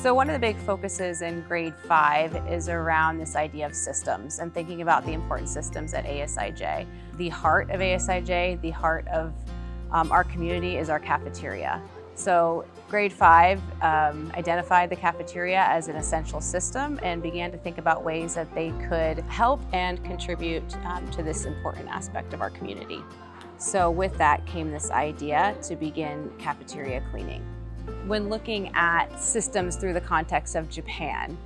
So one of the big focuses in grade 5 is around this idea of systems and thinking about the important systems at ASIJ. The heart of ASIJ, the heart of our community is our cafeteria. So grade 5 identified the cafeteria as an essential system and began to think about ways that they could help and contribute to this important aspect of our community. So with that came this idea to begin cafeteria cleaning. When looking at systems through the context of Japan,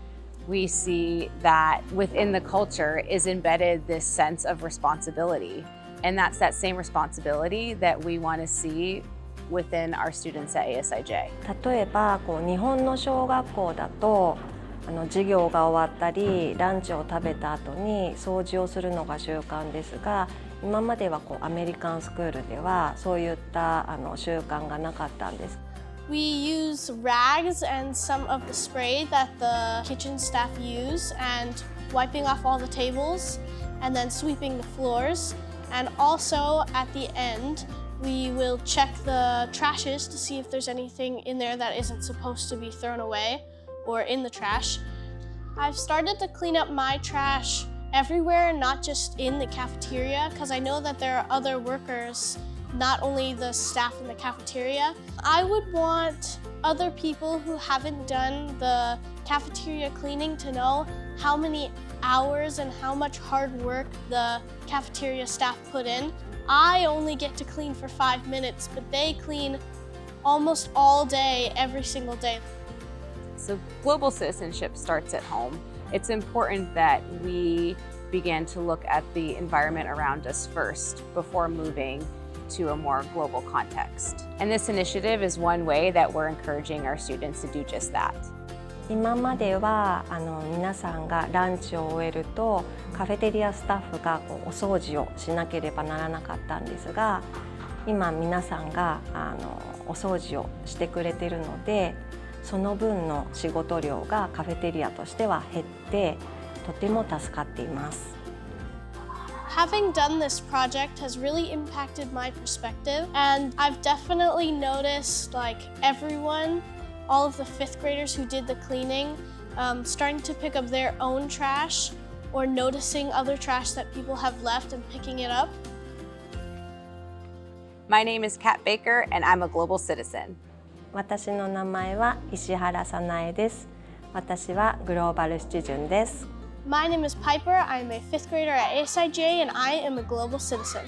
we see that within the culture is embedded this sense of responsibility. And that's that same responsibility that we want to see within our students at ASIJ. 例えば日本の小学校だと授業が終わったりランチを食べた後に掃除をするのが習慣ですが、今まではアメリカンスクールではそういった習慣がなかったんです。We use rags and some of the spray that the kitchen staff use and wiping off all the tables and then sweeping the floors. And also at the end, we will check the trashes to see if there's anything in there that isn't supposed to be thrown away or in the trash. I've started to clean up my trash everywhere, not just in the cafeteria, because I know that there are other workers, not only the staff in the cafeteria. I would want other people who haven't done the cafeteria cleaning to know how many hours and how much hard work the cafeteria staff put in. I only get to clean for 5 minutes, but they clean almost all day, every single day. So global citizenship starts at home. It's important that we begin to look at the environment around us first before moving to a more global context. And this initiative is one way that we're encouraging our students to do just that. 今までは皆さんがランチを終えるとカフェテリアスタッフがお掃除をしなければならなかったんですが、今皆さんがお掃除をしてくれているので、その分の仕事量がカフェテリアとしては減ってとても助かっています。Having done this project has really impacted my perspective, and I've definitely noticed everyone, all of the 5th graders who did the cleaning, starting to pick up their own trash or noticing other trash that people have left and picking it up. My name is Kat Baker and I'm a global citizen. 私の名前は石原さなえです。私はグローバルシチズンです。My name is Piper. I'm a 5th grader at ASIJ and I am a global citizen.